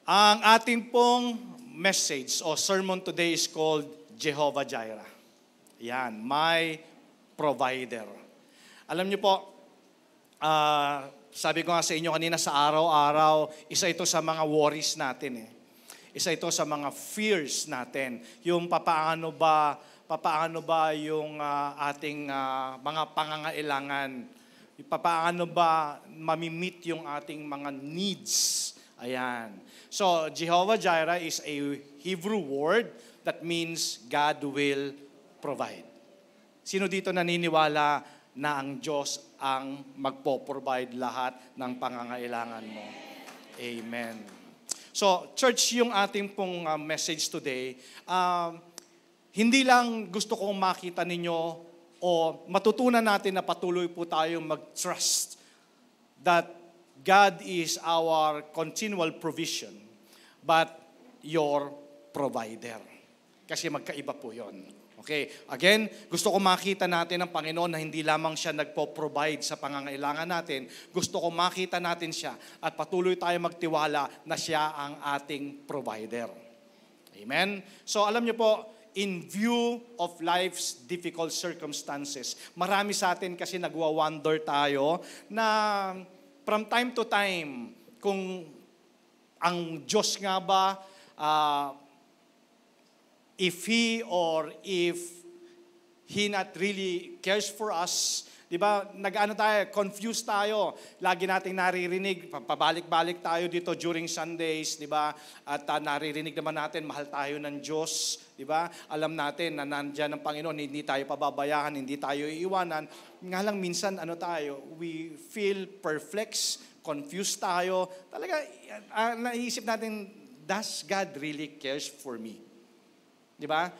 Ang ating pong message o sermon today is called Jehovah Jireh. Yan, my provider. Alam niyo po, sabi ko nga sa inyo kanina sa araw-araw, isa ito sa mga worries natin eh. Isa ito sa mga fears natin. Yung papaano ba yung ating mga pangangailangan. Papaano ba mamimit yung ating mga needs. Ayan. So, Jehovah Jireh is a Hebrew word that means God will provide. Sino dito naniniwala na ang Diyos ang magpo-provide lahat ng pangangailangan mo? Amen. So, church, yung ating pong message today, hindi lang gusto kong makita ninyo o matutunan natin na patuloy po tayong mag-trust that God is our continual provision, but your provider. Kasi magkaiba po yon. Okay, again, gusto ko makita natin ang Panginoon na hindi lamang siya nagpo-provide sa pangangailangan natin. Gusto ko makita natin siya at patuloy tayo magtiwala na siya ang ating provider. Amen? So alam niyo po, in view of life's difficult circumstances, marami sa atin kasi nagwa-wonder tayo na from time to time, kung ang Diyos nga ba, if He not really cares for us, di ba, confused tayo. Lagi nating naririnig, pabalik-balik tayo dito during Sundays, di ba? At naririnig naman natin, mahal tayo ng Diyos, di ba? Alam natin na nandiyan ang Panginoon, hindi tayo pababayaan, hindi tayo iiwanan. Nga lang minsan, we feel perplexed, confused tayo. Talaga, naisip natin, does God really cares for me? Di ba?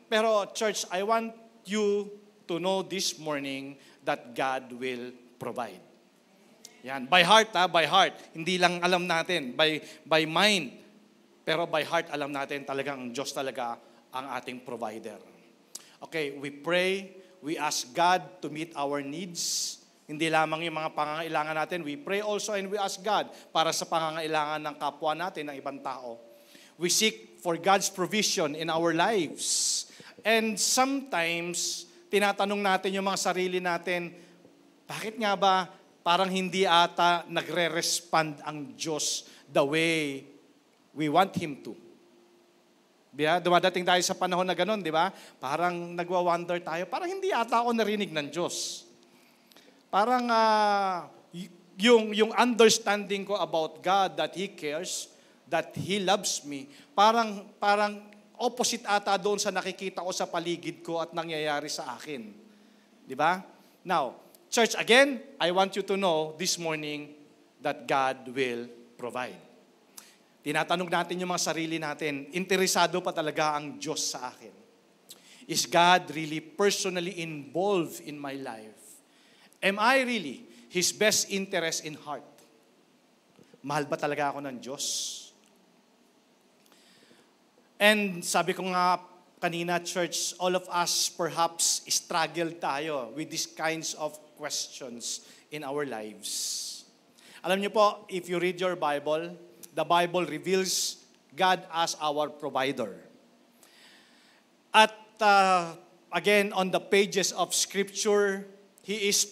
Pero church, I want you to know this morning that God will provide. Yan, by heart by heart. Hindi lang alam natin, by mind. Pero by heart, alam natin talagang ang Diyos talaga ang ating provider. Okay, we pray, we ask God to meet our needs. Hindi lamang yung mga pangangailangan natin, we pray also and we ask God para sa pangangailangan ng kapwa natin, ng ibang tao. We seek for God's provision in our lives. And sometimes, tinatanong natin yung mga sarili natin, bakit nga ba parang hindi ata nagre-respond ang Diyos the way we want Him to? Diba? Dumadating tayo sa panahon na ganun, di ba? Parang nagwa-wonder tayo, parang hindi ata ako narinig ng Diyos. Parang yung understanding ko about God that He cares, that He loves me, parang opposite ata doon sa nakikita ko sa paligid ko at nangyayari sa akin. Di ba? Now, church, again, I want you to know this morning that God will provide. Tinatanong natin yung mga sarili natin, interesado pa talaga ang Diyos sa akin? Is God really personally involved in my life? Am I really His best interest in heart? Mahal ba talaga ako ng Diyos? And sabi ko nga kanina, church, all of us perhaps struggle tayo with these kinds of questions in our lives. Alam niyo po, if you read your Bible, the Bible reveals God as our provider. At again, on the pages of Scripture, He is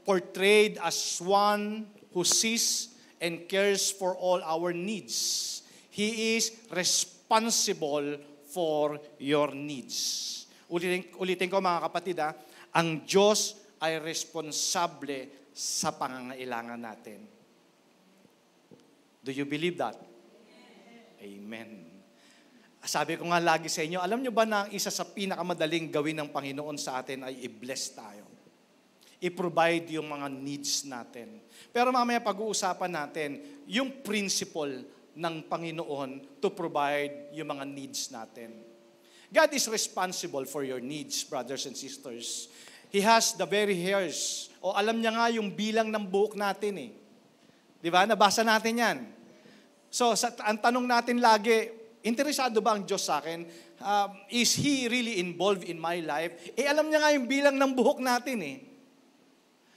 portrayed as one who sees and cares for all our needs. He is responsible for your needs. Ulitin ko mga kapatid, ang Diyos ay responsable sa pangangailangan natin. Do you believe that? Amen. Sabi ko nga lagi sa inyo, alam nyo ba na isa sa pinakamadaling gawin ng Panginoon sa atin ay i-bless tayo? I-provide yung mga needs natin. Pero mamaya pag-uusapan natin yung principle ng Panginoon to provide yung mga needs natin. God is responsible for your needs, brothers and sisters. He has the very hairs. O alam niya nga yung bilang ng buhok natin eh. Di ba? Nabasa natin yan. So, ang tanong natin lagi, interesado ba ang Diyos sa akin? Is He really involved in my life? Alam niya nga yung bilang ng buhok natin eh.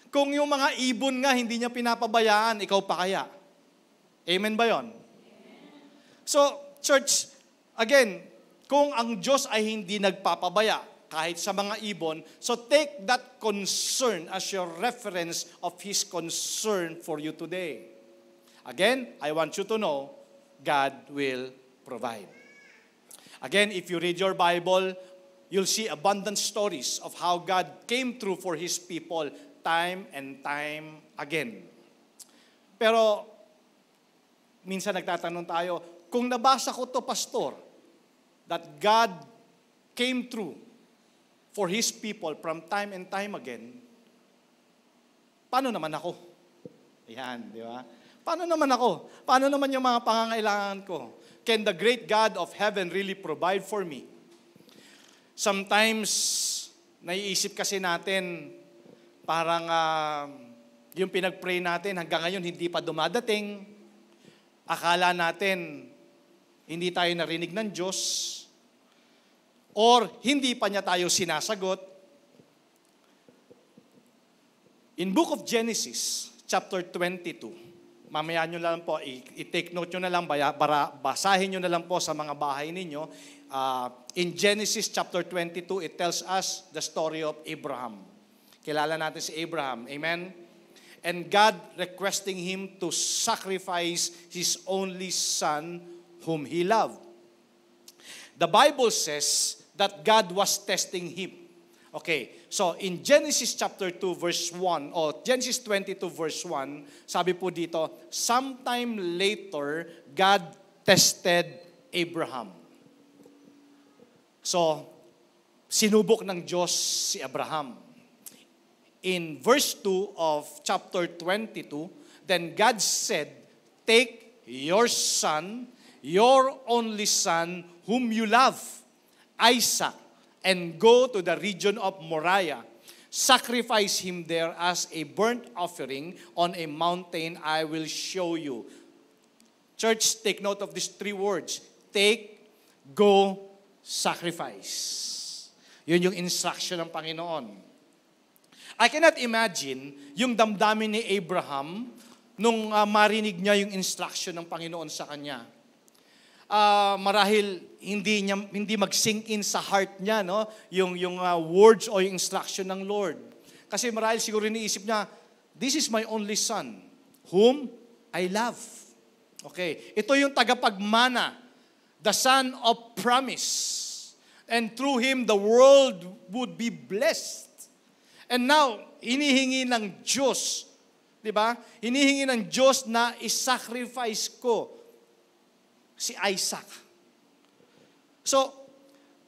Kung yung mga ibon nga hindi niya pinapabayaan, ikaw pa kaya? Amen ba yon? So, church, again, kung ang Diyos ay hindi nagpapabaya kahit sa mga ibon, so take that concern as your reference of His concern for you today. Again, I want you to know, God will provide. Again, if you read your Bible, you'll see abundant stories of how God came through for His people time and time again. Pero, minsan nagtatanong tayo, kung nabasa ko to, pastor, that God came through for His people from time and time again, paano naman ako? Yan, di ba? Paano naman ako? Paano naman yung mga pangangailangan ko? Can the great God of heaven really provide for me? Sometimes, naiisip kasi natin, parang yung pinag-pray natin hanggang ngayon hindi pa dumadating. Akala natin, hindi tayo narinig ng Diyos. Or hindi pa niya tayo sinasagot. In Book of Genesis, chapter 22, mamaya nyo lang po, i-take note nyo na lang, basahin nyo na lang po sa mga bahay ninyo. In Genesis chapter 22, it tells us the story of Abraham. Kilala natin si Abraham. Amen? And God requesting him to sacrifice his only son whom he loved. The Bible says that God was testing him. Okay, so in Genesis chapter 2 verse 1, o Genesis 22 verse 1, sabi po dito, sometime later, God tested Abraham. So, sinubok ng Diyos si Abraham. In verse 2 of chapter 22, then God said, take your son, your only son, whom you love, Isaac, and go to the region of Moriah. Sacrifice him there as a burnt offering on a mountain I will show you. Church, take note of these three words. Take, go, sacrifice. Yun yung instruction ng Panginoon. I cannot imagine yung damdamin ni Abraham nung marinig niya yung instruction ng Panginoon sa kanya. Marahil hindi mag-sink in sa heart niya, no, yung words o yung instruction ng Lord. Kasi marahil siguro iniisip niya, this is my only son, whom I love. Okay, ito yung tagapagmana, the son of promise. And through him, the world would be blessed. And now, hinihingi ng Diyos, di ba? Hinihingi ng Diyos na isacrifice ko si Isaac. So,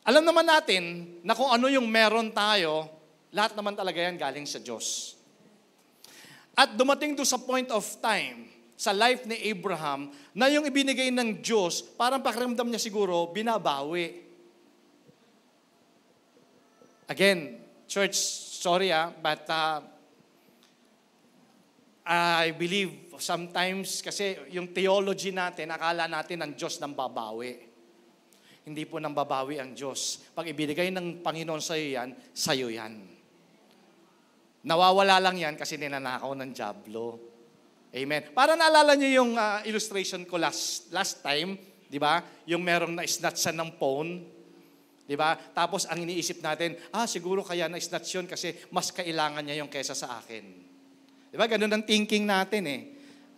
alam naman natin na kung ano yung meron tayo, lahat naman talaga yan galing sa Diyos. At dumating doon sa point of time, sa life ni Abraham, na yung ibinigay ng Diyos, parang pakiramdam niya siguro, binabawi. Again, church, sorry but I believe sometimes kasi yung theology natin, akala natin ang Diyos nang babawi. Hindi po nang babawi ang Diyos. Pag ibinigay ng Panginoon sa iyo yan. Nawawala lang yan kasi ninanakaw ng dyablo. Amen. Para naalala niyo yung illustration ko last time, di ba? Yung merong na-snatchan ng phone, di ba? Tapos ang iniisip natin, siguro kaya na-snatch yun kasi mas kailangan niya yung kesa sa akin. Di ba? Ganun ang thinking natin eh.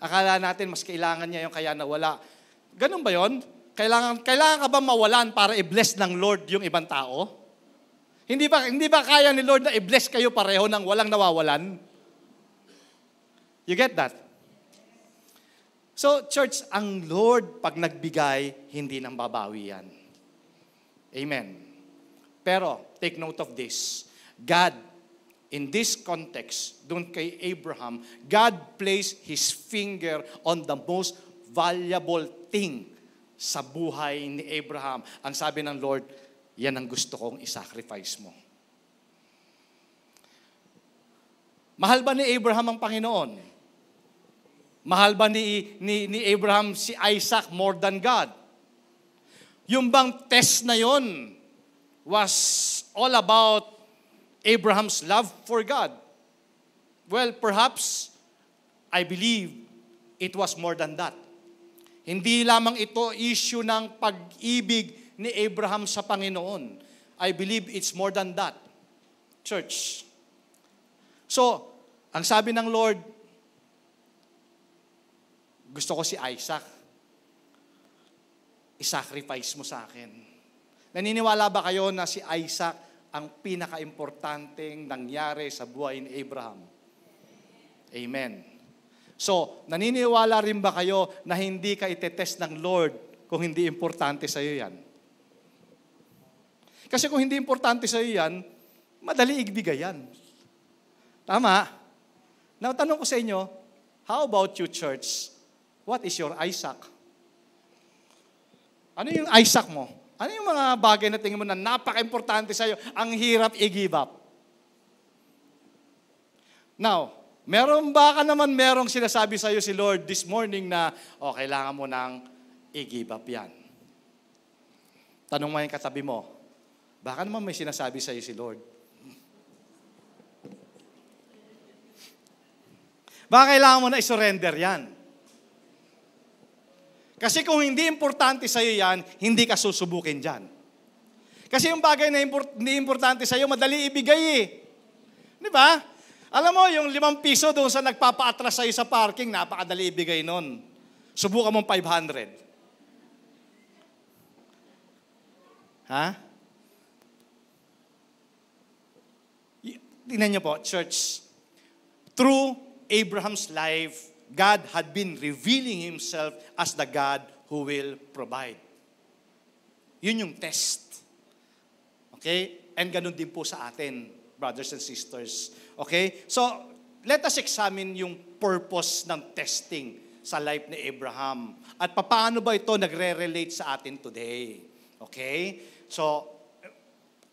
Akala natin mas kailangan niya yung kaya nawala. Ganun ba yon? Kailangan ka ba mawalan para i-bless ng Lord yung ibang tao? Hindi ba kaya ni Lord na i-bless kayo pareho nang walang nawawalan? You get that? So, church, ang Lord, pag nagbigay, hindi nang babawi yan. Amen. Pero, take note of this. God, in this context, doon kay Abraham, God placed His finger on the most valuable thing sa buhay ni Abraham. Ang sabi ng Lord, yan ang gusto kong isacrifice mo. Mahal ba ni Abraham ang Panginoon? Mahal ba ni Abraham si Isaac more than God? Yung bang test na yon was all about Abraham's love for God? Well, perhaps, I believe, it was more than that. Hindi lamang ito issue ng pag-ibig ni Abraham sa Panginoon. I believe it's more than that. Church. So, ang sabi ng Lord, gusto ko si Isaac. I-sacrifice mo sa akin. Naniniwala ba kayo na si Isaac ang pinaka-importanteng nangyari sa buhay ni Abraham? Amen. So, naniniwala rin ba kayo na hindi ka itetest ng Lord kung hindi importante sa iyo yan? Kasi kung hindi importante sa iyo yan, madali ibigay yan. Tama? Now, tanong ko sa inyo, how about you, church? What is your Isaac? Ano yung Isaac mo? Ano yung mga bagay na tingin mo na napaka-importante sa iyo, ang hirap i-give up? Now, merong sinasabi sa iyo si Lord this morning na, kailangan mo nang i-give up yan. Tanong mo yung katabi mo, baka naman may sinasabi sa iyo si Lord. Baka kailangan mo na i-surrender yan. Kasi kung hindi importante sa iyo yan, hindi ka susubukin dyan. Kasi yung bagay na hindi importante sa iyo, madali ibigay eh. Di ba? Alam mo, yung 5 piso doon sa nagpapa-atras sa iyo sa parking, napakadali ibigay nun. Subukan mong 500. Ha? Tingnan niyo po, church. Through Abraham's life, God had been revealing Himself as the God who will provide. Yun yung test. Okay? And ganun din po sa atin, brothers and sisters. Okay? So, let us examine yung purpose ng testing sa life ni Abraham. At paano ba ito nagre-relate sa atin today? Okay? So,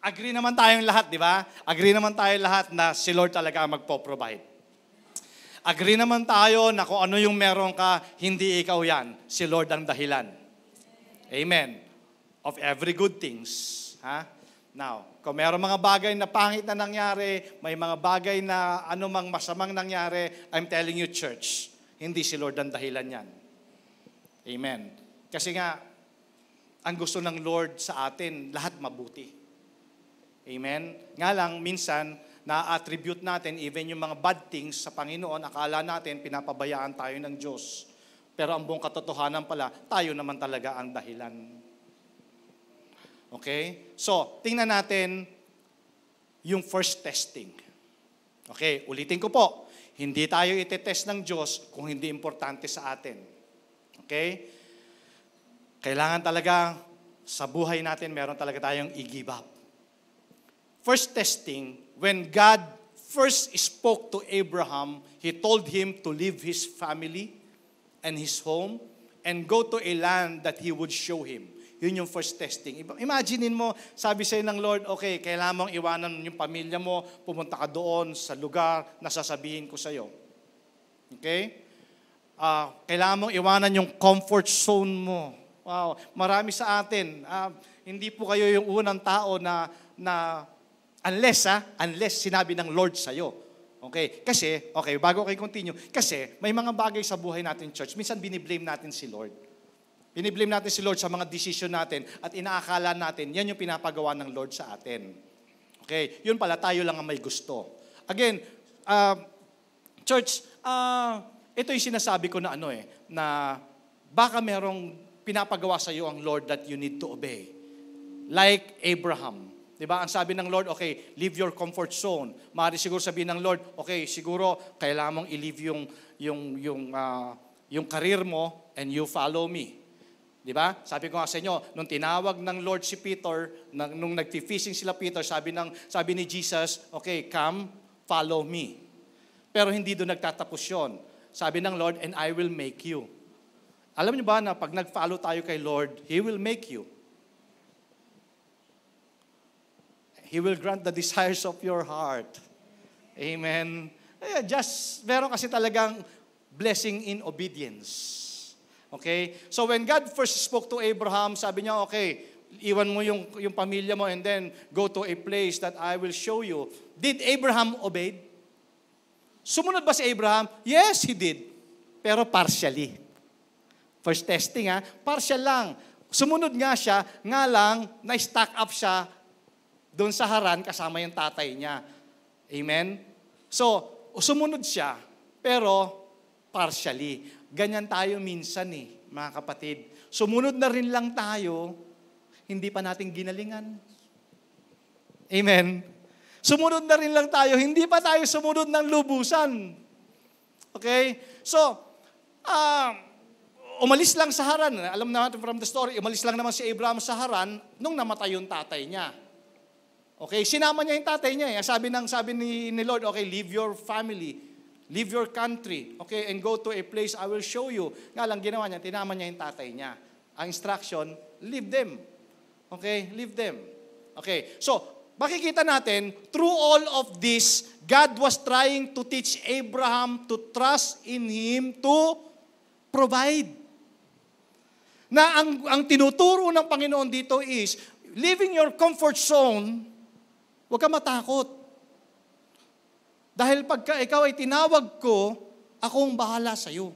agree naman tayong lahat, di ba? Agree naman tayong lahat na si Lord talaga ang magpo-provide. Agree naman tayo na kung ano yung meron ka, hindi ikaw yan. Si Lord ang dahilan. Amen. Of every good things. Ha? Now, kung meron mga bagay na pangit na nangyari, may mga bagay na anumang masamang nangyari, I'm telling you, church, hindi si Lord ang dahilan yan. Amen. Kasi nga, ang gusto ng Lord sa atin, lahat mabuti. Amen. Nga lang, minsan, na-attribute natin even yung mga bad things sa Panginoon, akala natin pinapabayaan tayo ng Diyos. Pero ang buong katotohanan pala, tayo naman talaga ang dahilan. Okay? So, tingnan natin yung first testing. Okay, ulitin ko po. Hindi tayo itetest ng Diyos kung hindi importante sa atin. Okay? Kailangan talaga sa buhay natin, meron talaga tayong i-give up. First testing, when God first spoke to Abraham, He told him to leave his family and his home and go to a land that He would show him. Yun yung first testing. Imaginein mo, sabi sa'yo ng Lord, okay, kailangan mong iwanan yung pamilya mo, pumunta ka doon sa lugar na sasabihin ko sa'yo. Okay? Kailangan mong iwanan yung comfort zone mo. Wow, marami sa atin. Hindi po kayo yung unang tao na unless sinabi ng Lord sa'yo. Okay? Kasi, bago kayo continue, kasi may mga bagay sa buhay natin, church, minsan biniblame natin si Lord. Biniblame natin si Lord sa mga decision natin at inaakala natin, yan yung pinapagawa ng Lord sa atin. Okay? Yun pala, tayo lang ang may gusto. Again, church, ito yung sinasabi ko na na baka merong pinapagawa sa iyo ang Lord that you need to obey. Like Abraham. Diba? Ang sabi ng Lord, okay, leave your comfort zone. Maaari siguro sabihin ng Lord, okay, siguro kailangan mong i-leave yung career mo and you follow me. Diba? Sabi ko nga sa inyo, nung tinawag ng Lord si Peter, nung nag-fishing sila Peter, sabi ni Jesus, okay, come, follow me. Pero hindi doon nagtatapos yun. Sabi ng Lord, and I will make you. Alam niyo ba na pag nag-follow tayo kay Lord, He will make you. He will grant the desires of your heart. Amen. Meron kasi talagang blessing in obedience. Okay? So when God first spoke to Abraham, sabi niya, okay, iwan mo yung pamilya mo and then go to a place that I will show you. Did Abraham obey? Sumunod ba si Abraham? Yes, he did. Pero partially. First testing partial lang. Sumunod nga siya, nga lang, na-stack up siya doon sa Haran kasama yung tatay niya. Amen? So, sumunod siya, pero partially. Ganyan tayo minsan mga kapatid. Sumunod na rin lang tayo, hindi pa natin ginalingan. Amen? Sumunod na rin lang tayo, hindi pa tayo sumunod ng lubusan. Okay? So, umalis lang sa Haran. Alam natin from the story, umalis lang naman si Abraham sa Haran nung namatay yung tatay niya. Okay, sinama niya yung tatay niya. Sabi ni Lord, okay, leave your family, leave your country, okay, and go to a place I will show you. Nga lang ginawa niya, tinama niya yung tatay niya. Ang instruction, leave them. Okay, leave them. Okay, so, makikita natin, through all of this, God was trying to teach Abraham to trust in Him to provide. Na ang tinuturo ng Panginoon dito is, leaving your comfort zone, huwag ka matakot. Dahil pagka ikaw ay tinawag ko, akong bahala sa iyo.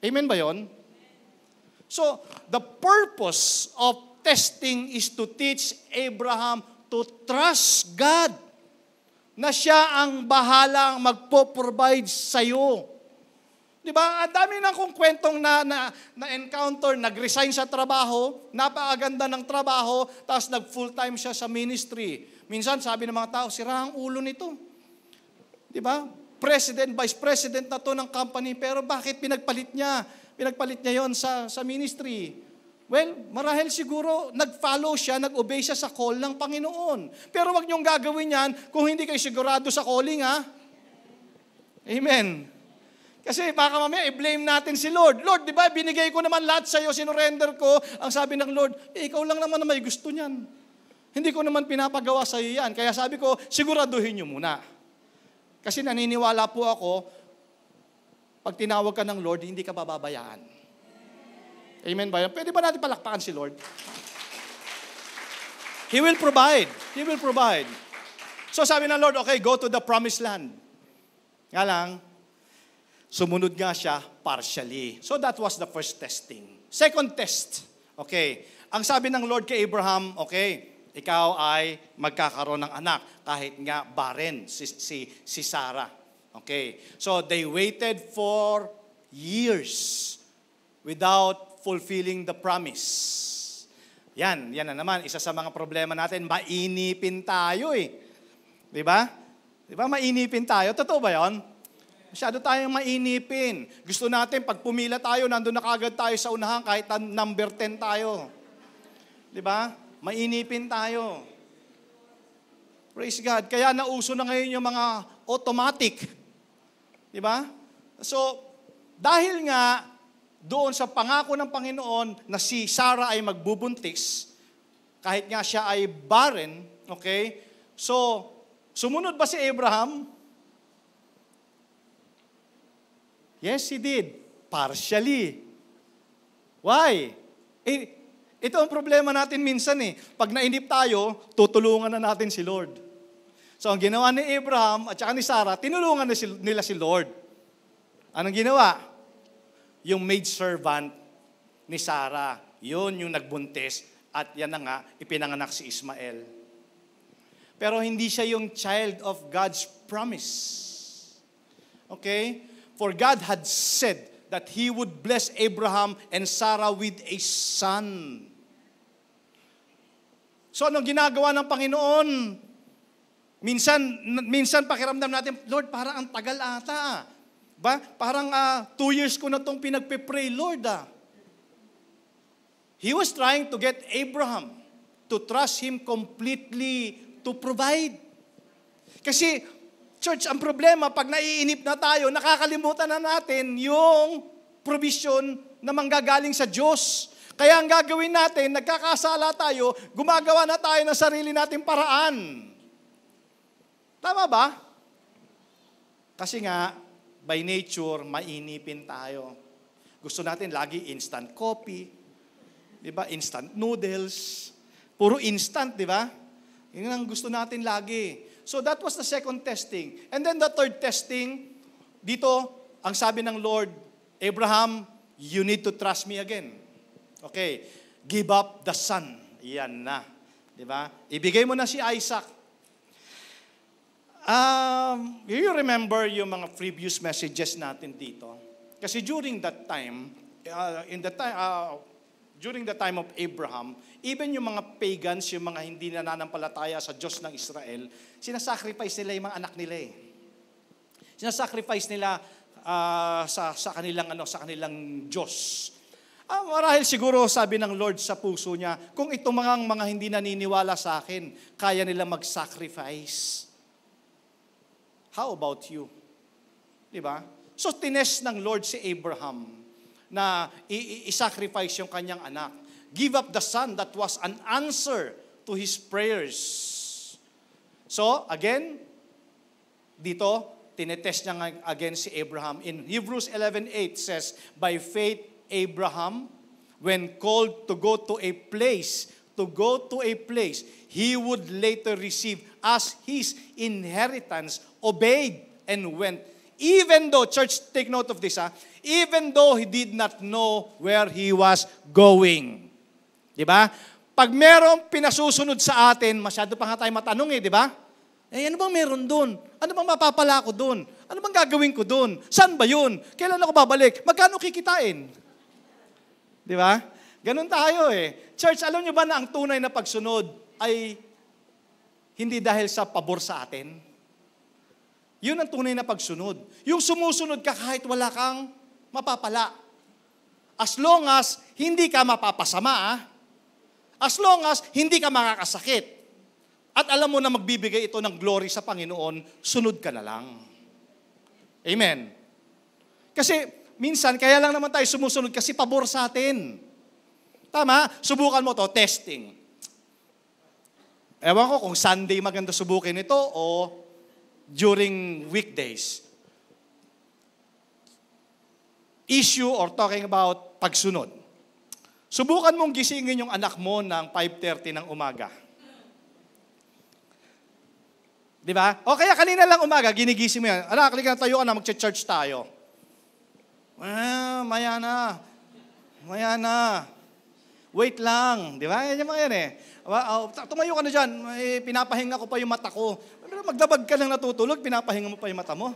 Amen ba yon? So, the purpose of testing is to teach Abraham to trust God na siya ang bahalang magpo-provide sa iyo. Diba? Ang dami na kong kwentong na-encounter, nag-resign sa trabaho, napakaganda ng trabaho, tapos nag-full-time siya sa ministry. Minsan, sabi ng mga tao, sira ang ulo nito. Diba? President, vice president na to ng company, pero bakit pinagpalit niya? Pinagpalit niya yon sa ministry. Well, marahil siguro, nag-follow siya, nag-obey siya sa call ng Panginoon. Pero wag niyong gagawin yan kung hindi kayo sigurado sa calling, Amen. Kasi baka mamaya i-blame natin si Lord. Lord, di ba, binigay ko naman lahat sa iyo, sinurrender ko. Ang sabi ng Lord, ikaw lang naman na may gusto niyan. Hindi ko naman pinapagawa sa iyo yan. Kaya sabi ko, siguraduhin niyo muna. Kasi naniniwala po ako, pag tinawag ka ng Lord, hindi ka bababayaan. Amen ba yan? Pwede ba natin palakpakan si Lord? He will provide. He will provide. So sabi ng Lord, okay, go to the promised land. Nga lang, sumunod nga siya partially. So that was the first testing. Second test, okay. Ang sabi ng Lord kay Abraham, okay, ikaw ay magkakaroon ng anak kahit nga barren si Sarah. Okay. So they waited for years without fulfilling the promise. Yan na naman, isa sa mga problema natin, mainipin tayo Di ba? Di ba mainipin tayo? Totoo ba 'yon? Masyado tayong mainipin. Gusto natin, pag pumila tayo, nandun na kagad tayo sa unahan, kahit number 10 tayo. Di ba? Mainipin tayo. Praise God. Kaya nauso na ngayon yung mga automatic. Di ba? So, dahil nga, doon sa pangako ng Panginoon na si Sarah ay magbubuntis, kahit nga siya ay barren, okay? So, sumunod ba si Abraham? Yes, he did. Partially. Why? Ito ang problema natin minsan Pag nainip tayo, tutulungan na natin si Lord. So, ang ginawa ni Abraham at saka ni Sarah, tinulungan nila si Lord. Anong ginawa? Yung maidservant ni Sarah. Yun yung nagbuntis at yan na nga, ipinanganak si Ismael. Pero hindi siya yung child of God's promise. Okay? For God had said that He would bless Abraham and Sarah with a son. So anong ginagawa ng Panginoon? Minsan pakiramdam natin, Lord, parang ang tagal ata. Ba? Parang 2 years ko na itong pinagpipray, Lord. He was trying to get Abraham to trust Him completely to provide. Kasi, church, ang problema, pag naiinip na tayo, nakakalimutan na natin yung provision na manggagaling sa Diyos. Kaya ang gagawin natin, nagkakasala tayo, gumagawa na tayo ng sarili nating paraan. Tama ba? Kasi nga, by nature, mainipin tayo. Gusto natin lagi instant coffee, di ba? Instant noodles. Puro instant, di ba? Yun ang gusto natin lagi. So that was the second testing. And then the third testing, dito, ang sabi ng Lord, Abraham, You need to trust me again. Okay, give up the son. Yan na. Di ba? Ibigay mo na si Isaac. You remember yung mga previous messages natin dito? Kasi during that time, during the time of Abraham, even yung mga pagans, yung mga hindi nananampalataya sa Diyos ng Israel, sinasacrifice nila yung mga anak nila eh. Sinasacrifice nila sa kanilang Diyos. Marahil siguro sabi ng Lord sa puso niya, kung itong mga hindi naniniwala sa akin, kaya nila mag-sacrifice. How about you? Diba? So tinest ng Lord si Abraham na i-sacrifice yung kanyang anak. Give up the son, that was an answer to his prayers. So, again, dito, tinetest niya again si Abraham. In Hebrews 11:8 says, by faith, Abraham, when called to go to a place, he would later receive as his inheritance, obeyed and went. Even though, church, take note of this, even though he did not know where he was going. Diba? Pag merong pinasusunod sa atin, masyado pa nga tayo matanong di ba? Ano bang meron doon? Ano bang mapapala ko doon? Ano bang gagawin ko doon? Saan ba yun? Kailan ako babalik? Magkano kikitain? Di ba? Ganun tayo Church, alam niyo ba na ang tunay na pagsunod ay hindi dahil sa pabor sa atin? Yun ang tunay na pagsunod. Yung sumusunod ka kahit wala kang mapapala. As long as hindi ka mapapasama, as long as hindi ka makakasakit, at alam mo na magbibigay ito ng glory sa Panginoon, sunod ka na lang. Amen. Kasi minsan, kaya lang naman tayo sumusunod kasi pabor sa atin. Tama? Subukan mo to, testing. Ewan ko kung Sunday maganda subukin ito o during weekdays. Issue or talking about pagsunod. Subukan mong gisingin yung anak mo ng 5:30 ng umaga. Di ba? O kaya kanina lang umaga, ginigising mo yan. Anak, halika na tayo ka na, mag-church tayo. Maya na. Wait lang. Di ba? Yan yung mga yan Tumayo ka na dyan. Pinapahinga ko pa yung mata ko. Magdabag ka lang natutulog, pinapahinga mo pa yung mata mo.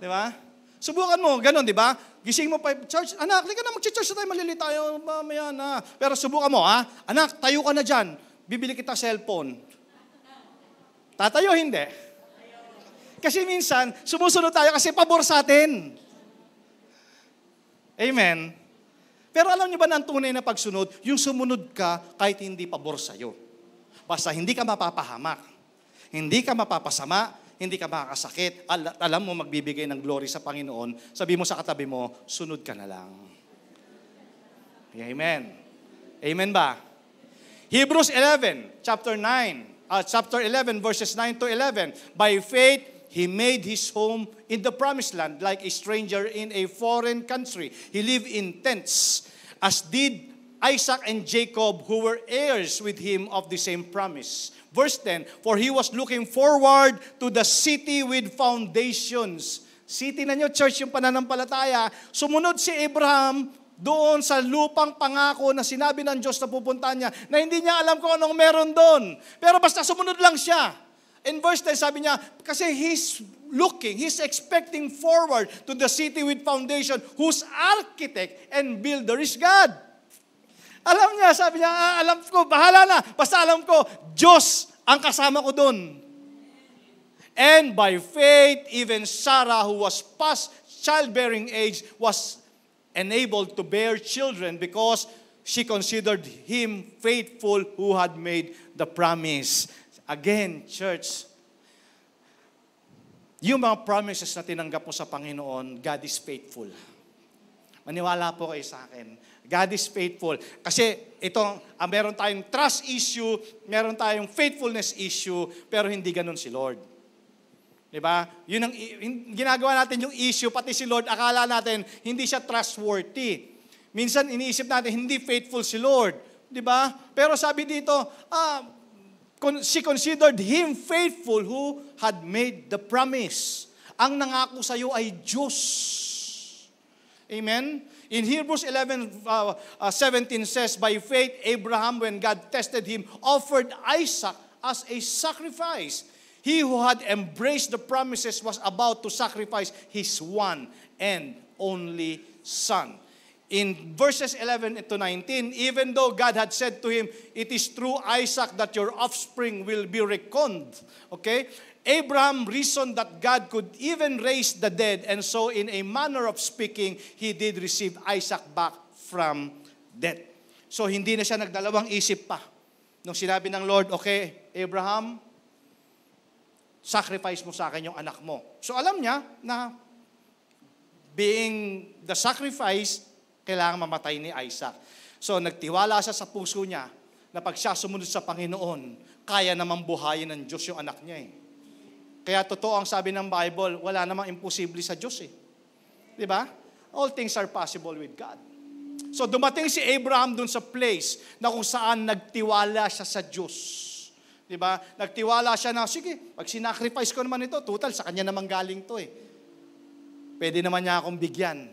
Di ba? Subukan mo, ganun, di ba? Gising mo pa, church, anak, halika na, mag-church na tayo, malili tayo, mamaya na. Pero subukan mo, anak, tayo ka na dyan. Bibili kita cellphone. Tatayo, hindi. Kasi minsan, sumusunod tayo kasi pabor sa atin. Amen. Pero alam niyo ba na ang tunay na pagsunod, yung sumunod ka kahit hindi pabor sa'yo. Basta hindi ka mapapahamak, hindi ka mapapasama, hindi ka makakasakit, alam mo magbibigay ng glory sa Panginoon, sabi mo sa katabi mo, sunod ka na lang. Amen. Amen ba? Hebrews 11, chapter 11, verses 9 to 11. By faith, he made his home in the promised land like a stranger in a foreign country. He lived in tents, as did Isaac and Jacob, who were heirs with him of the same promise. Verse 10, for he was looking forward to the city with foundations. City na nyo, church, yung pananampalataya. Sumunod si Abraham doon sa lupang pangako na sinabi ng Diyos na pupuntahan niya, na hindi niya alam kung anong meron doon. Pero basta sumunod lang siya. In verse 10, sabi niya, kasi he's expecting forward to the city with foundation, whose architect and builder is God. Alam niya, sabi niya, alam ko, bahala na. Basta alam ko, Diyos ang kasama ko doon. And by faith, even Sarah, who was past childbearing age, was enabled to bear children because she considered him faithful who had made the promise. Again, church, yung mga promises na tinanggap mo sa Panginoon, God is faithful. Maniwala po kayo sa akin. God is faithful. Kasi meron tayong trust issue, meron tayong faithfulness issue, pero hindi ganun si Lord. Diba? Yun ang ginagawa natin yung issue, pati si Lord, akala natin hindi siya trustworthy. Minsan iniisip natin hindi faithful si Lord. Diba? Pero sabi dito, she considered him faithful who had made the promise. Ang nangako sa iyo ay Diyos. Amen? In Hebrews 11:17 says, by faith, Abraham, when God tested him, offered Isaac as a sacrifice. He who had embraced the promises was about to sacrifice his one and only son. In verses 11 to 19, even though God had said to him, it is through Isaac that your offspring will be reckoned. Okay? Abraham reasoned that God could even raise the dead, and so in a manner of speaking, he did receive Isaac back from death. So hindi na siya nagdalawang isip pa. Nung sinabi ng Lord, okay, Abraham, sacrifice mo sa akin yung anak mo. So alam niya na being the sacrifice, kailangan mamatay ni Isaac. So nagtiwala siya sa puso niya na pag siya sumunod sa Panginoon, kaya namang buhayin ng Diyos yung anak niya eh. Kaya totoo ang sabi ng Bible, wala namang imposible sa Diyos eh. Di ba? All things are possible with God. So dumating si Abraham dun sa place na kung saan nagtiwala siya sa Diyos. Di ba? Nagtiwala siya na, sige, pag sinacrifice ko naman ito, total, sa kanya naman galing to eh. Pwede naman niya akong bigyan.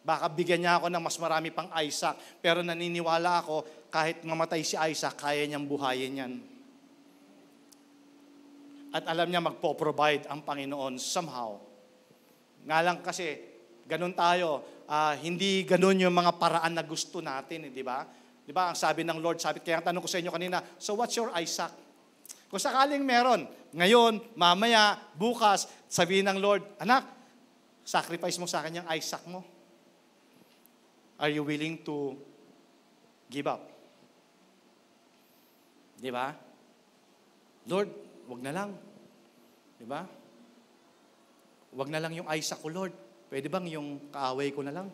Baka bigyan niya ako ng mas marami pang Isaac. Pero naniniwala ako, kahit mamatay si Isaac, kaya niyang buhayin yan. At alam niya magpo-provide ang Panginoon somehow. Nga lang kasi, ganun tayo, hindi ganun yung mga paraan na gusto natin, di ba? Di ba, ang sabi ng Lord, kaya ang tanong ko sa inyo kanina, so what's your Isaac? Kung sakaling meron, ngayon, mamaya, bukas, sabihin ng Lord, anak, sacrifice mo sa akin yung Isaac mo. Are you willing to give up? Di ba? Lord, wag na lang. Di ba? Wag na lang yung Isaac ko, Lord. Pwede bang yung kaaway ko na lang?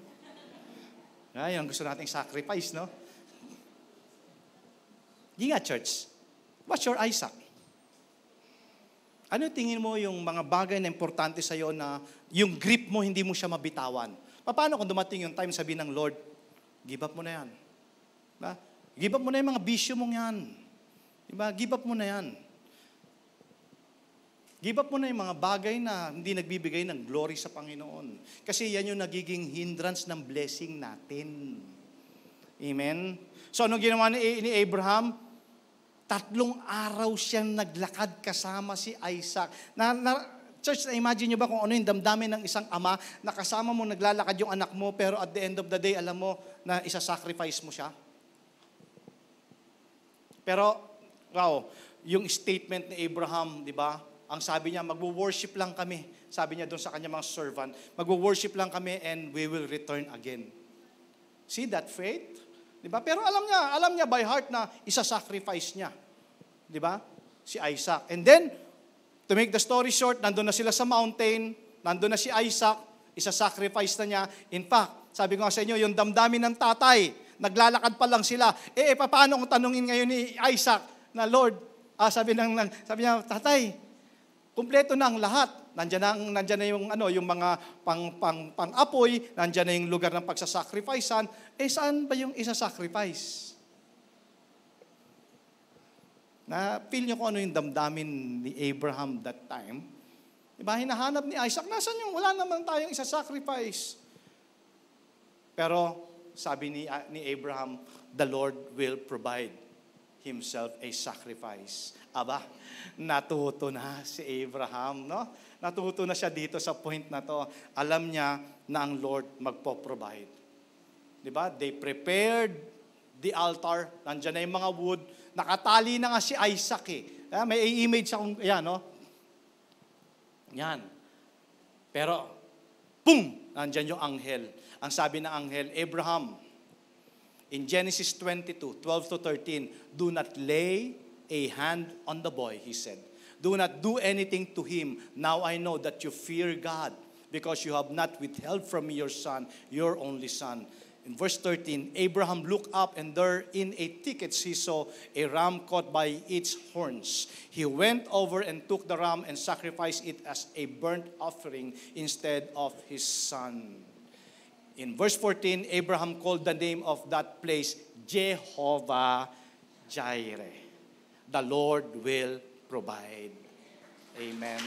Yan ang gusto nating sacrifice, no? Di nga, church. What's your Isaac? Ano tingin mo yung mga bagay na importante sa'yo na yung grip mo, hindi mo siya mabitawan? Paano kung dumating yung time, sabi ng Lord, give up mo na yan. Diba? Give up mo na yung mga bisyo mong yan. Diba? Give up mo na yan. Give up mo na yung mga bagay na hindi nagbibigay ng glory sa Panginoon. Kasi yan yung nagiging hindrance ng blessing natin. Amen? So anong ginawa ni Abraham? 3 araw siyang naglakad kasama si Isaac. Church, na-imagine nyo ba kung ano yung damdamin ng isang ama na kasama mo, naglalakad yung anak mo, pero at the end of the day, alam mo na isa-sacrifice mo siya? Pero, wow, yung statement ni Abraham, di ba? Ang sabi niya, magwo-worship lang kami. Sabi niya doon sa kanyang mga servant, magwo-worship lang kami and we will return again. See that faith? Di ba? Pero alam niya by heart na isa-sacrifice niya. Di ba? Si Isaac. And then, to make the story short, nandun na sila sa mountain, nandun na si Isaac, isa-sacrifice na niya. In fact, sabi ko nga sa inyo, yung damdamin ng tatay, naglalakad pa lang sila. Paano kung tanungin ngayon ni Isaac na, Lord, sabi niya, tatay, kumpleto na ang lahat. Nandiyan na yung mga pang-apoy, nandiyan na yung lugar ng pagsasacrificean. Saan ba yung isa-sacrifice? Na-feel niyo kung ano yung damdamin ni Abraham that time? Diba, hinahanap ni Isaac, nasan yung wala naman tayong isa-sacrifice? Pero, sabi ni Abraham, the Lord will provide Himself a sacrifice. Aba, natuto na si Abraham, no? Natuto na siya dito sa point na to. Alam niya na ang Lord magpo-provide. Diba? They prepared the altar. Nandiyan na yung mga wood. Nakatali na nga si Isaac eh. May image akong, yan, no? Yan. Pero, boom! Nandiyan yung anghel. Ang sabi ng anghel, Abraham, in Genesis 22, 12 to 13, do not lay a hand on the boy, he said. Do not do anything to him. Now I know that you fear God because you have not withheld from me your son, your only son. In verse 13, Abraham looked up and there in a thicket he saw a ram caught by its horns. He went over and took the ram and sacrificed it as a burnt offering instead of his son. In verse 14, Abraham called the name of that place Jehovah Jireh. The Lord will provide. Amen.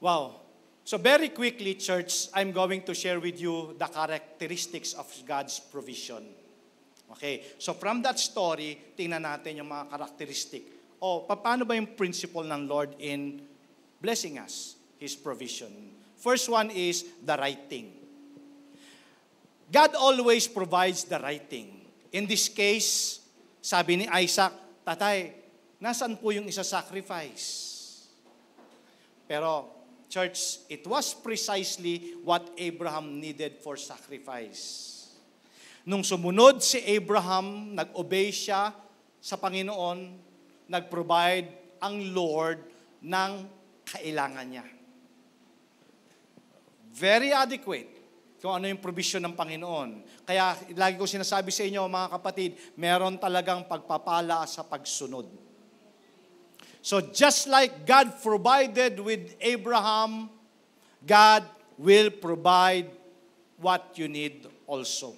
Wow. So very quickly, church, I'm going to share with you the characteristics of God's provision. Okay, so from that story, tingnan natin yung mga characteristic. Paano ba yung principle ng Lord in blessing us? His provision. First one is the right thing. God always provides the right thing. In this case, sabi ni Isaac, Tatay, nasaan po yung isa-sacrifice? Pero, church, it was precisely what Abraham needed for sacrifice. Nung sumunod si Abraham, nag-obey siya sa Panginoon, nag-provide ang Lord ng kailangan niya. Very adequate kung ano yung provision ng Panginoon. Kaya lagi ko sinasabi sa inyo, mga kapatid, meron talagang pagpapala sa pagsunod. So just like God provided with Abraham, God will provide what you need also.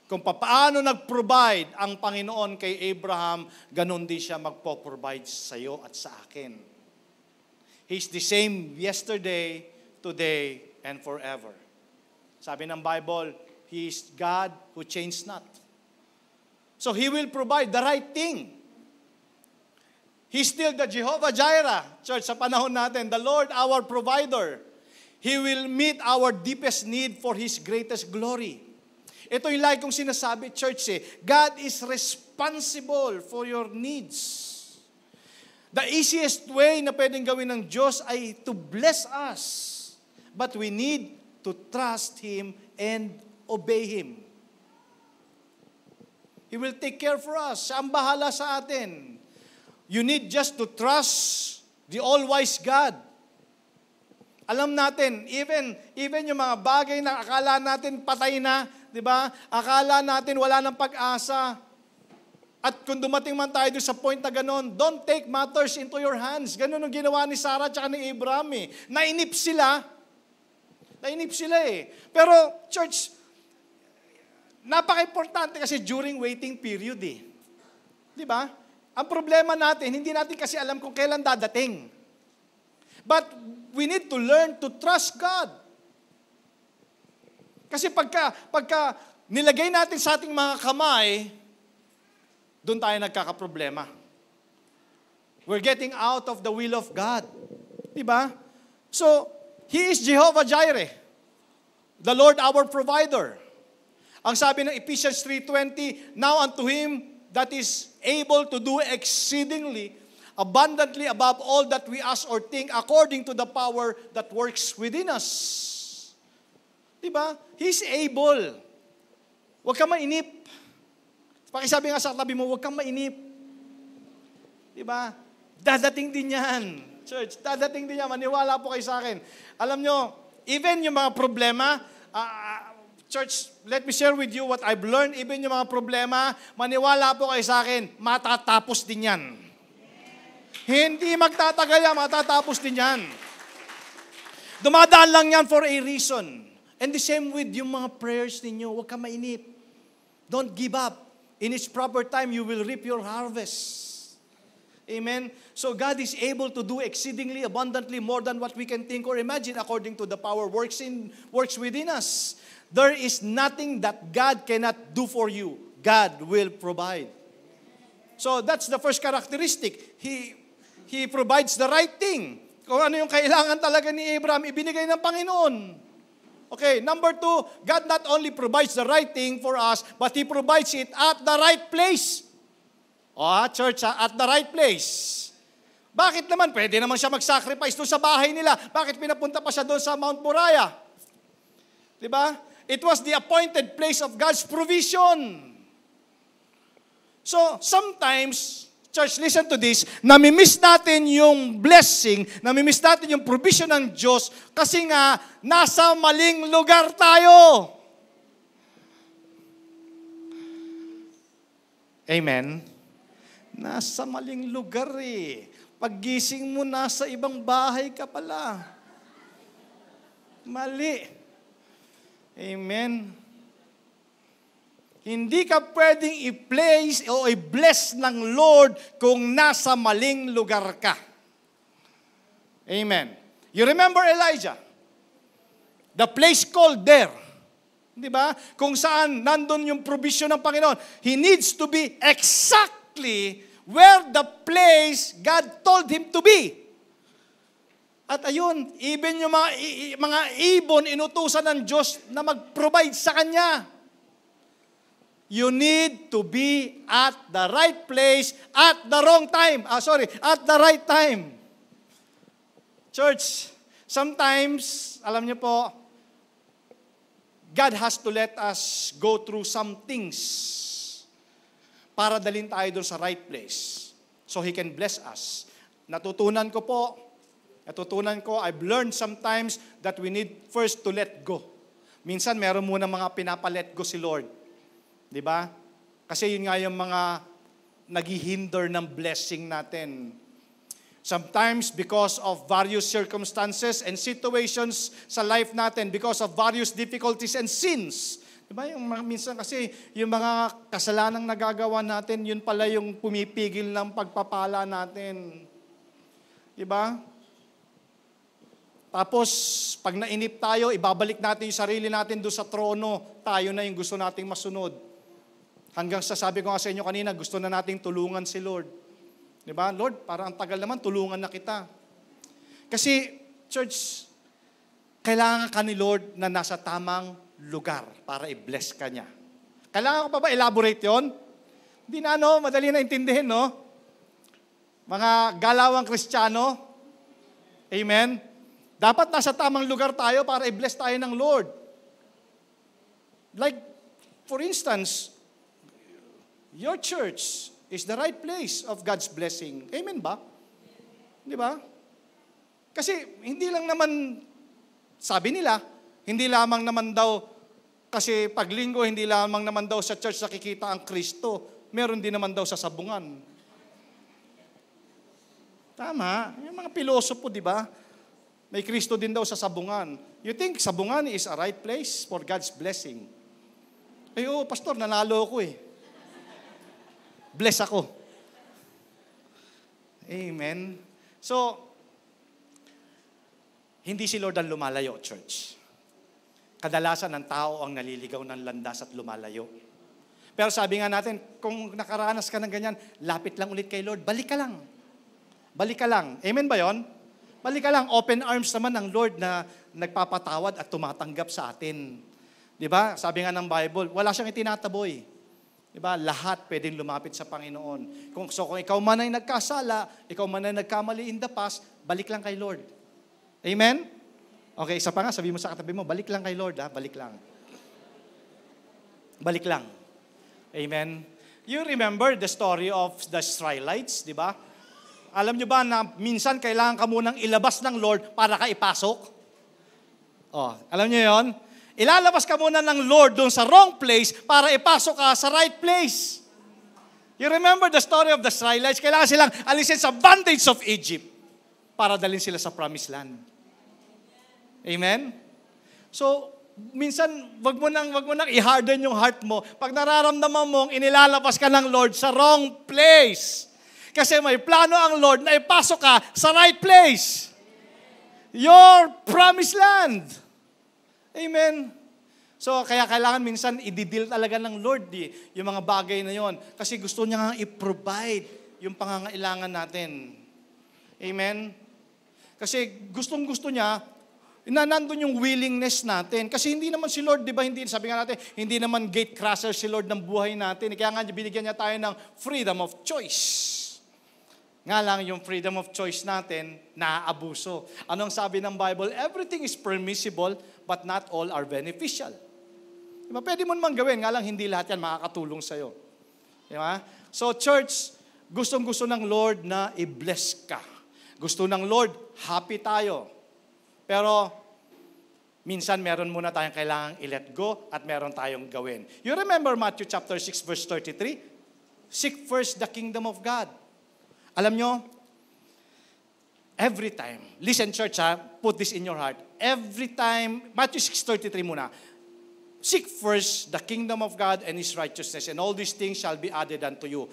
Kung paano nag-provide ang Panginoon kay Abraham, ganun din siya magpo-provide sa iyo at sa akin. He's the same yesterday, today, and forever. Sabi ng Bible, He is God who changed not. So He will provide the right thing. He's still the Jehovah Jireh, church, sa panahon natin, the Lord our provider. He will meet our deepest need for His greatest glory. Ito yung lagi kong sinasabi, church, God is responsible for your needs. The easiest way na pwedeng gawin ng Diyos ay to bless us. But we need to trust Him and obey Him. He will take care for us. Siya ang bahala sa atin. You need just to trust the all-wise God. Alam natin, even yung mga bagay na akala natin patay na, di ba? Akala natin wala ng pag-asa. At kung dumating man tayo sa point na gano'n, don't take matters into your hands. Ganun ang ginawa ni Sarah at ni Abraham eh. Nainip sila eh. Pero, church, napaka-importante kasi during waiting period eh. Di ba? Ang problema natin, hindi natin kasi alam kung kailan dadating. But we need to learn to trust God. Kasi pagka nilagay natin sa ating mga kamay, doon tayo nagkakaproblema. We're getting out of the will of God. Diba? So, He is Jehovah Jireh, the Lord our provider. Ang sabi ng Ephesians 3:20, now unto Him that is able to do exceedingly, abundantly above all that we ask or think, according to the power that works within us. Diba? He's able. Huwag kang mainip. Pakisabi nga sa tabi mo, huwag kang mainip. Diba? Dadating din yan. Church, dadating din yan. Maniwala po kayo sa akin. Alam nyo, even yung mga problema, church, let me share with you what I've learned. Even yung mga problema, maniwala po kayo sa akin, matatapos din yan. Hindi magtatagal yan, matatapos din yan. Dumadaan lang yan for a reason. And the same with yung mga prayers ninyo, huwag ka mainip. Don't give up. In its proper time, you will reap your harvest. Amen? So God is able to do exceedingly abundantly more than what we can think or imagine according to the power works within us. There is nothing that God cannot do for you. God will provide. So that's the first characteristic. He provides the right thing. Kung ano yung kailangan talaga ni Abraham, ibinigay ng Panginoon. Okay, number 2, God not only provides the right thing for us, but He provides it at the right place. Church, at the right place. Bakit naman? Pwede naman siya mag-sacrifice doon sa bahay nila. Bakit pinapunta pa siya doon sa Mount Moriah? Diba? It was the appointed place of God's provision. So, sometimes, church, listen to this, namimiss natin yung blessing, namimiss natin yung provision ng Diyos kasi nga, nasa maling lugar tayo. Amen? Nasa maling lugar eh. Paggising mo, nasa ibang bahay ka pala. Mali. Amen? Hindi ka pwedeng i-place o i-bless ng Lord kung nasa maling lugar ka. Amen. You remember Elijah? The place called there. Di ba? Kung saan nandun yung provision ng Panginoon. He needs to be exactly where the place God told him to be. At ayun, even yung mga ibon, inutusan ng Diyos na mag-provide sa kanya. You need to be at the right place at the wrong time. At the right time. Church, sometimes, alam niyo po, God has to let us go through some things para dalhin tayo doon sa right place. So He can bless us. Natutunan ko, I've learned sometimes that we need first to let go. Minsan meron muna mga pinapalet go si Lord. Di ba? Kasi yun nga yung mga naghihinder ng blessing natin. Sometimes because of various circumstances and situations sa life natin, because of various difficulties and sins. Di ba? Minsan kasi yung mga kasalanang nagagawa natin, yun pala yung pumipigil ng pagpapala natin. Di ba? Tapos, pag nainip tayo, ibabalik natin yung sarili natin doon sa trono. Tayo na yung gusto nating masunod. Hanggang sasabi ko nga sa inyo kanina, gusto na nating tulungan si Lord. Di ba? Lord, parang ang tagal naman, tulungan na kita. Kasi, church, kailangan ka ni Lord na nasa tamang lugar para i-bless ka niya. Kailangan ko pa ba elaborate yon? Hindi na, madali na intindihin, no? Mga galawang Kristiyano, amen? Dapat nasa tamang lugar tayo para i-bless tayo ng Lord. Like, for instance, your church is the right place of God's blessing. Amen ba? Di ba? Kasi hindi lang naman, sabi nila, hindi lamang naman daw, kasi paglinggo, hindi lamang naman daw sa church nakikita ang Kristo. Meron din naman daw sa sabungan. Tama. Yung mga pilosopo, di ba? May Kristo din daw sa sabungan. You think sabungan is a right place for God's blessing? Ay, pastor, nanalo ako eh. Bless ako. Amen. So, hindi si Lord ang lumalayo, church. Kadalasan ng tao ang naliligaw ng landas at lumalayo. Pero sabi nga natin, kung nakaranas ka ng ganyan, lapit lang ulit kay Lord, balik ka lang. Balik ka lang. Amen ba yon? Balik ka lang. Open arms naman ng Lord na nagpapatawad at tumatanggap sa atin. Di ba? Sabi nga ng Bible, wala siyang itinataboy. Diba? Lahat pwedeng lumapit sa Panginoon. Kung ikaw man ay nagkasala, ikaw man ay nagkamali in the past, balik lang kay Lord. Amen? Okay, isa pa nga, sabi mo sa katabi mo, balik lang kay Lord, balik lang. Balik lang. Amen? You remember the story of the Israelites, di ba? Alam nyo ba na minsan kailangan ka munang ilabas ng Lord para ka ipasok? Alam nyo yon? Ilalabas ka muna ng Lord doon sa wrong place para ipasok ka sa right place. You remember the story of the Israelites? Kailangan silang alisin sa bondage of Egypt para dalhin sila sa promised land. Amen? So, minsan, wag mo nang i-harden yung heart mo pag nararamdaman mong inilalabas ka ng Lord sa wrong place. Kasi may plano ang Lord na ipasok ka sa right place. Your promised land. Amen. So, kaya kailangan minsan i-deal talaga ng Lord yung mga bagay na yon. Kasi gusto niya nga i-provide yung pangangailangan natin. Amen. Kasi gustong-gusto niya, nandun yung willingness natin. Kasi hindi naman si Lord, di ba, sabi nga natin, hindi naman gate crusher si Lord ng buhay natin. Kaya nga binigyan niya tayo ng freedom of choice. Nga lang yung freedom of choice natin, naaabuso. Anong sabi ng Bible? Everything is permissible, but not all are beneficial. Diba? Pwede mo naman gawin, nga lang hindi lahat yan makakatulong sa'yo. Diba? So church, gustong-gusto ng Lord na i-bless ka. Gusto ng Lord, happy tayo. Pero, minsan meron muna tayong kailangang i-let go at meron tayong gawin. You remember Matthew chapter 6 verse 33? Seek first the kingdom of God. Alam nyo, every time, listen church put this in your heart. Every time, Matthew 6:33 muna, seek first the kingdom of God and His righteousness, and all these things shall be added unto you.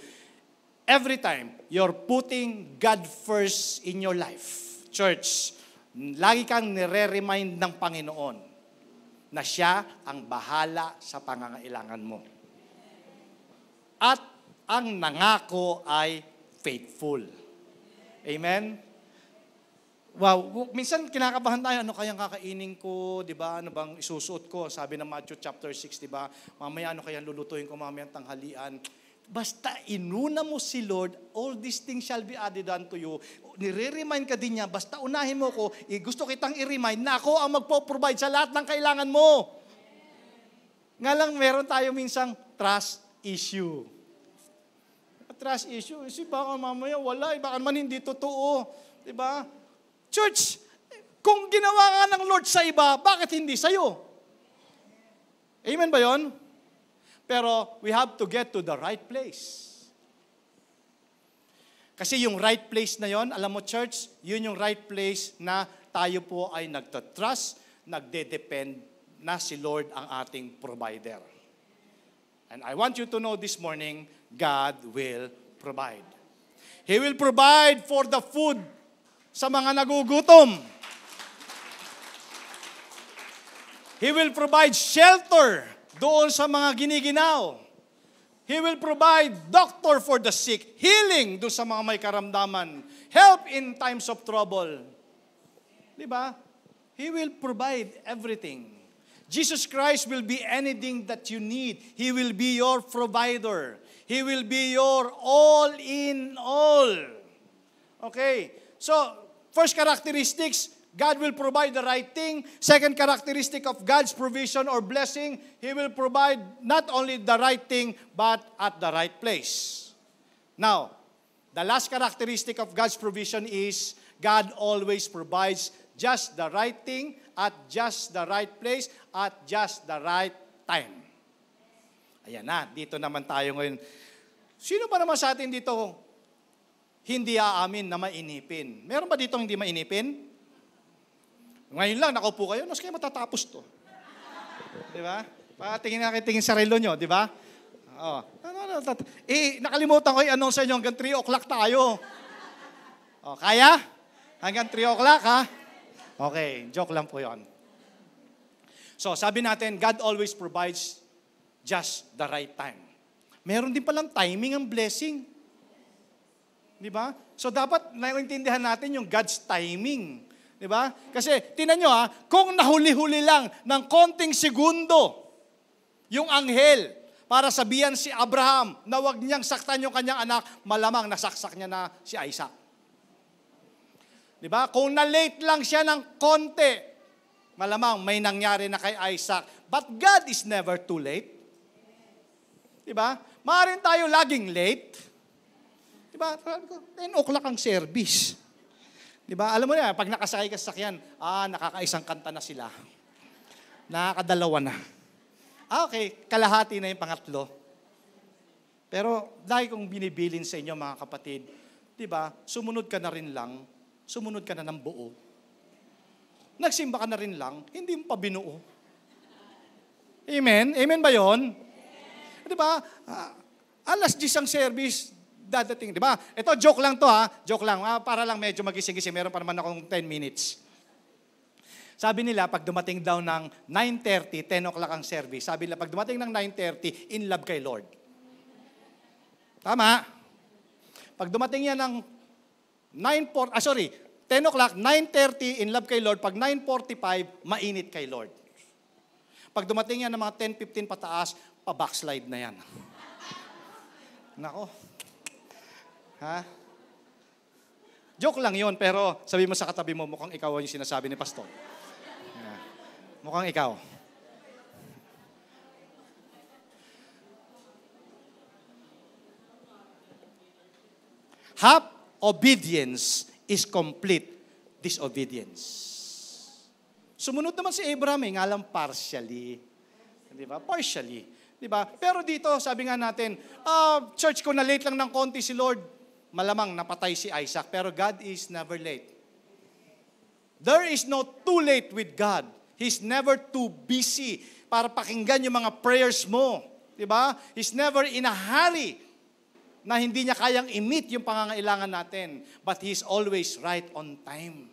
Every time, you're putting God first in your life. Church, Lagi kang nire-remind ng Panginoon na siya ang bahala sa pangangailangan mo. At ang nangako ay faithful. Amen? Wow, minsan kinakabahan tayo, ano kayang kakainin ko, di ba? Ano bang isusuot ko? Sabi ng Matthew chapter 6, di ba? Mamaya ano kayang lulutuin ko mamayang tanghalian? Basta inuna mo si Lord, all these things shall be added unto you. Nire-remind ka din niya, basta unahin mo ko, gusto kitang i-remind na ako ang magpo-provide sa lahat ng kailangan mo. Nga lang, meron tayo minsang trust issue. Trust issue, baka mamaya wala, baka naman hindi totoo. Di ba? Church, kung ginawa ka ng Lord sa iba, bakit hindi sa'yo? Amen ba yon? Pero we have to get to the right place. Kasi yung right place na yon, alam mo church, yun yung right place na tayo po ay nagtatrust, nagde-depend na si Lord ang ating provider. And I want you to know this morning, God will provide. He will provide for the food sa mga nagugutom. He will provide shelter doon sa mga giniginaw. He will provide doctor for the sick, healing doon sa mga may karamdaman, help in times of trouble. Di ba? He will provide everything. Jesus Christ will be anything that you need. He will be your provider. He will be your all in all. Okay. So, first characteristics, God will provide the right thing. Second characteristic of God's provision or blessing, He will provide not only the right thing, but at the right place. Now, the last characteristic of God's provision is God always provides just the right thing at just the right place at just the right time. Ayan na, dito naman tayo ngayon. Sino ba naman sa atin dito hindi aamin na mainipin? Meron ba dito hindi mainipin? Ngayon lang, nakaupo kayo, nas kayo matatapos to. Di ba? Patingin na tingin sa relo nyo, di ba? Oh. Nakalimutan ko i-announce sa inyo, hanggang 3 o'clock tayo. Oh, kaya? Hanggang 3 o'clock, ha? Okay, joke lang po yon. So, sabi natin, God always provides just the right time. Meron din palang timing ang blessing. Di ba? So, dapat naiintindihan natin yung God's timing. Di ba? Kasi, tinan nyo kung nahuli-huli lang ng konting segundo, yung anghel, para sabihan si Abraham na wag niyang saktan yung kanyang anak, malamang nasaksak niya na si Isaac. Di ba? Kung na-late lang siya ng konti, malamang may nangyari na kay Isaac. But God is never too late. Di ba? Maaaring tayo laging late. Di ba? 10 o'clock ang service. Di ba? Alam mo na, pag nakasakay ka sa sakyan, nakakaisang kanta na sila. Nakakadalawa na. Okay, kalahati na yung pangatlo. Pero dahil kong binibilin sa inyo mga kapatid, di ba, sumunod ka na rin lang, sumunod ka na ng buo. Nagsimba ka na rin lang, hindi mo pa binuo. Amen? Amen ba yun? Di ba? Alas 10 ang service, dadating, di ba? Ito, joke lang to joke lang, para lang medyo magising-gising, meron pa naman akong 10 minutes. Sabi nila, pag dumating daw ng 9:30, 10 o'clock ang service, sabi nila, pag dumating ng 9:30, in love kay Lord. Tama? Pag dumating yan ng 10 o'clock, 9:30, in love kay Lord. Pag 9:45, mainit kay Lord. Pag dumating yan ng mga 10:15 pataas, pa-backslide na yan. Nako. Ha? Joke lang yon, pero sabi mo sa katabi mo, mukhang ikaw yung sinasabi ni Pastor. Mukhang ikaw. Half obedience is complete disobedience. Sumunod naman si Abraham, nga lang partially. Di ba? Partially. Di ba? Pero dito, sabi nga natin, church ko na late lang ng konti si Lord, malamang napatay si Isaac. Pero God is never late. There is no too late with God. He's never too busy para pakinggan yung mga prayers mo. Diba? He's never in a hurry na hindi niya kayang i-meet yung pangangailangan natin. But He's always right on time.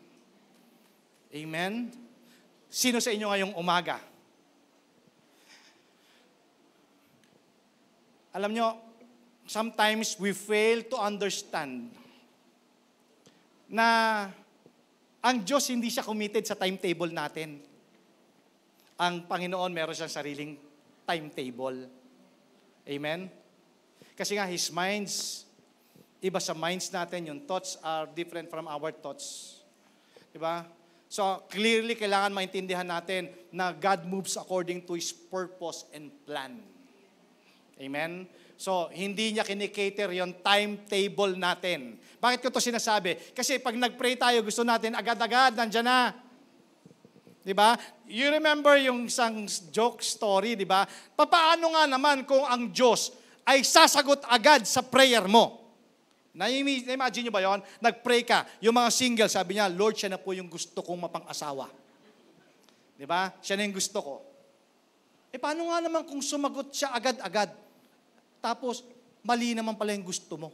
Amen? Sino sa inyo ngayong umaga? Alam nyo, sometimes we fail to understand na ang Diyos hindi siya committed sa timetable natin. Ang Panginoon meron siyang sariling timetable. Amen? Kasi nga, His minds, iba sa minds natin, yung thoughts are different from our thoughts. Diba? So, clearly, kailangan maintindihan natin na God moves according to His purpose and plan. Amen? So, hindi niya kinikater yung timetable natin. Bakit ko to sinasabi? Kasi pag nag-pray tayo, gusto natin agad-agad, nandyan na. Diba? You remember yung isang joke story, diba? Paano nga naman kung ang Diyos ay sasagot agad sa prayer mo? Na-imagine nyo ba yon? Nag-pray ka. Yung mga single, sabi niya, Lord, siya na po yung gusto kong mapang-asawa. Diba? Siya na yung gusto ko. Paano nga naman kung sumagot siya agad-agad? Tapos, mali naman pala yung gusto mo.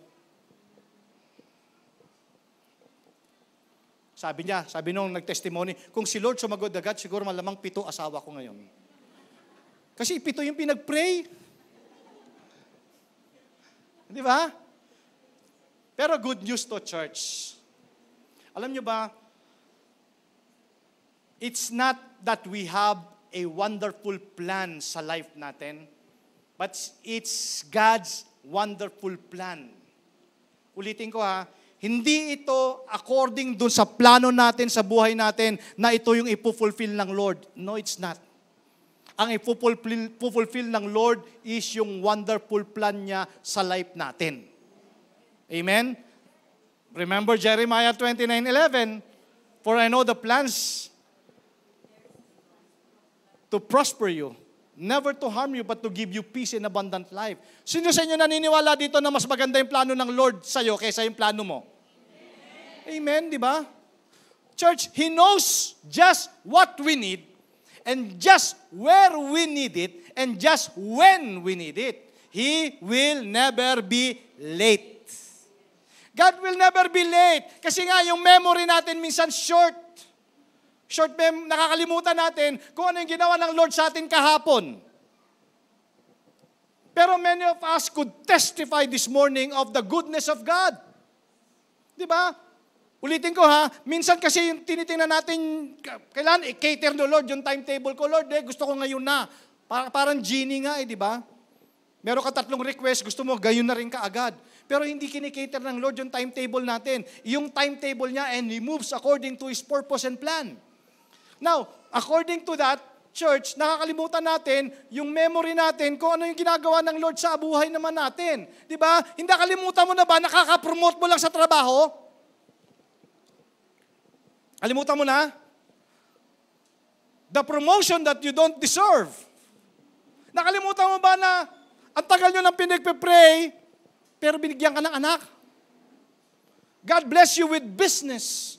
Sabi nung nag-testimony, kung si Lord sumagot agad, siguro malamang 7 asawa ko ngayon. Kasi 7 yung pinag-pray. Di ba? Pero good news to church. Alam nyo ba, it's not that we have a wonderful plan sa life natin, but it's God's wonderful plan. Ulitin ko ha, hindi ito according dun sa plano natin sa buhay natin na ito yung ipufulfill ng Lord. No, it's not. Ang ipufulfill ng Lord is yung wonderful plan niya sa life natin. Amen? Remember Jeremiah 29:11, for I know the plans to prosper you, never to harm you, but to give you peace and abundant life. Sino sa inyo naniniwala dito na mas maganda yung plano ng Lord sa'yo kaysa yung plano mo? Amen, di ba? Church, He knows just what we need, and just where we need it, and just when we need it. He will never be late. God will never be late. Kasi nga, yung memory natin minsan short. Nakakalimutan natin kung ano yung ginawa ng Lord sa atin kahapon. Pero many of us could testify this morning of the goodness of God. Di ba? Ulitin ko ha, minsan kasi yung tinitingnan natin, kailangan i-cater no Lord, yung timetable ko, Lord, gusto ko ngayon na. Parang genie nga di ba? Meron ka 3 request, gusto mo, gayon na rin ka agad. Pero hindi kinikater ng Lord yung timetable natin. Yung timetable niya, and He moves according to His purpose and plan. Now, according to that, church, nakakalimutan natin yung memory natin kung ano yung ginagawa ng Lord sa buhay naman natin. Di ba? Hindi kalimutan mo na ba, nakaka-promote mo lang sa trabaho? Kalimutan mo na? The promotion that you don't deserve. Nakalimutan mo ba na ang tagal nyo nang pinagpe-pray, pero binigyan ka ng anak? God bless you with business.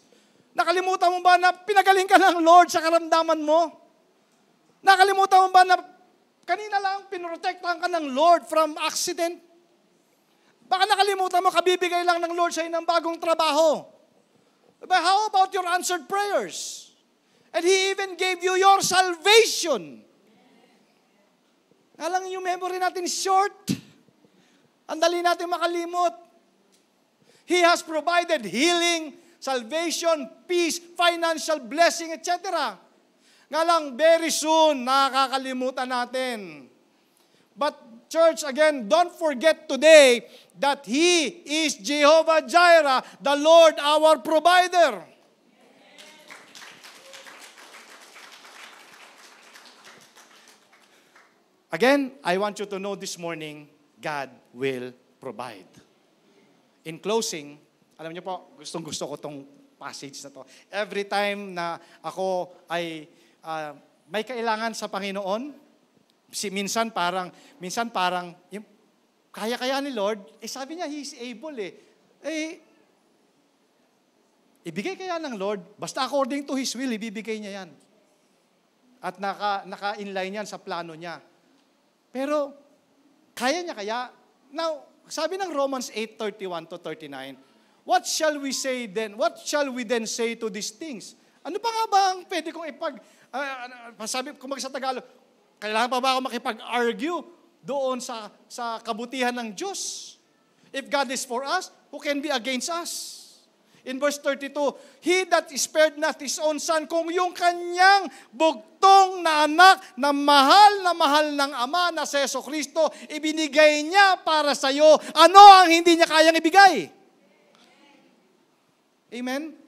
Nakalimutan mo ba na pinagaling ka ng Lord sa karamdaman mo? Nakalimutan mo ba na kanina lang pinrotektahan ka ng Lord from accident? Baka nakalimutan mo, kabibigay lang ng Lord sa'yo ng bagong trabaho. But how about your answered prayers? And He even gave you your salvation. Alang yung memory natin short. Ang dali natin makalimot. He has provided healing, salvation, peace, financial blessing, etc. Nga lang, very soon, nakakalimutan natin. But church, again, don't forget today that He is Jehovah Jireh, the Lord our provider. Again, I want you to know this morning, God will provide. In closing, alam niyo po, gustong-gusto ko tong passage na to. Every time na ako ay may kailangan sa Panginoon, minsan parang kaya-kaya ni Lord, sabi niya, He is able ibigay kaya ng Lord, basta according to His will, ibibigay niya yan. At naka-inline yan sa plano niya. Pero, kaya niya kaya? Now, sabi ng Romans 8:31-39, what shall we say then? What shall we then say to these things? Ano pa nga ba ang pwede kong sabi ko sa Tagalog, kailangan pa ba ako makipag-argue doon sa kabutihan ng Diyos? If God is for us, who can be against us? In verse 32, He that spared not His own Son, kung yung kanyang bugtong na anak na mahal ng Ama na si Jesucristo, ibinigay niya para sa iyo, ano ang hindi niya kayang ibigay? Amen?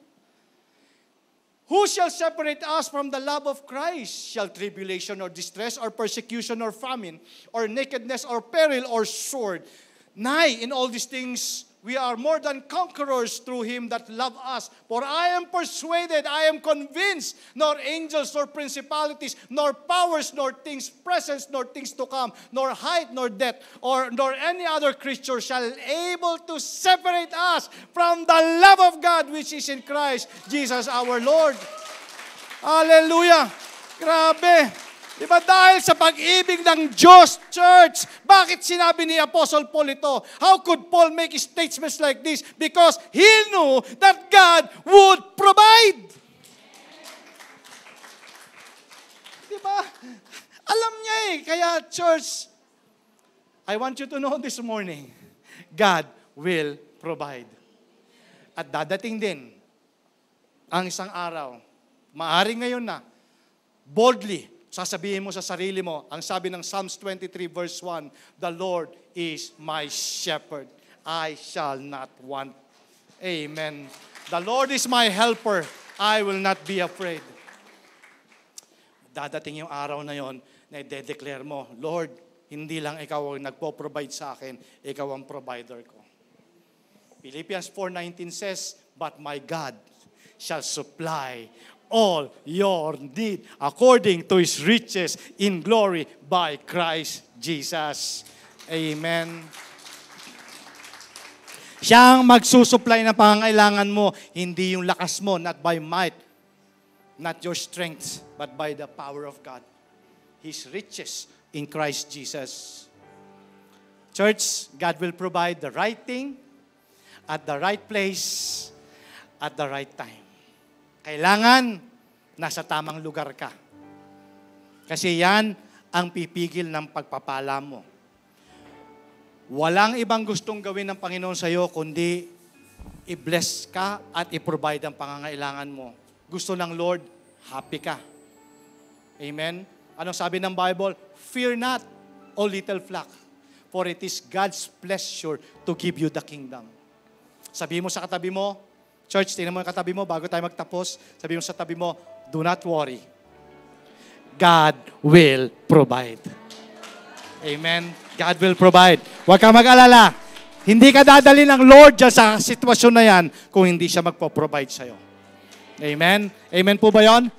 Who shall separate us from the love of Christ? Shall tribulation or distress or persecution or famine or nakedness or peril or sword? Nay, in all these things, we are more than conquerors through Him that loved us. For I am persuaded, I am convinced, nor angels, nor principalities, nor powers, nor things present, nor things to come, nor height, nor depth, nor any other creature shall able to separate us from the love of God which is in Christ Jesus our Lord. Hallelujah! Grabe! Diba dahil sa pag-ibig ng Diyos, church, bakit sinabi ni Apostle Paul ito? How could Paul make statements like this? Because he knew that God would provide. Diba? Alam niya Kaya church, I want you to know this morning, God will provide. At dadating din ang isang araw, maaring ngayon na, boldly, sasabihin mo sa sarili mo, ang sabi ng Psalms 23 verse 1, the Lord is my shepherd. I shall not want. Amen. The Lord is my helper. I will not be afraid. Dadating yung araw na yon na i-declare mo, Lord, hindi lang ikaw ang nagpo-provide sa akin, ikaw ang provider ko. Philippians 4:19 says, but my God shall supply all your need according to His riches in glory by Christ Jesus. Amen. Siya ang magsusupply ng pangangailangan mo, hindi yung lakas mo, not by might, not your strength, but by the power of God. His riches in Christ Jesus. Church, God will provide the right thing at the right place at the right time. Kailangan nasa tamang lugar ka. Kasi yan ang pipigil ng pagpapala mo. Walang ibang gustong gawin ng Panginoon sa iyo kundi i-bless ka at i-provide ang pangangailangan mo. Gusto ng Lord, happy ka. Amen? Anong sabi ng Bible? Fear not, O little flock, for it is God's pleasure to give you the kingdom. Sabi mo sa katabi mo, church, tingnan mo yung katabi mo bago tayo magtapos. Sabi mo sa tabi mo, do not worry. God will provide. Amen. God will provide. Huwag kang mag-alala. Hindi ka dadali ng Lord dyan sa sitwasyon na yan kung hindi siya magpo-provide sa'yo. Amen. Amen po ba yon?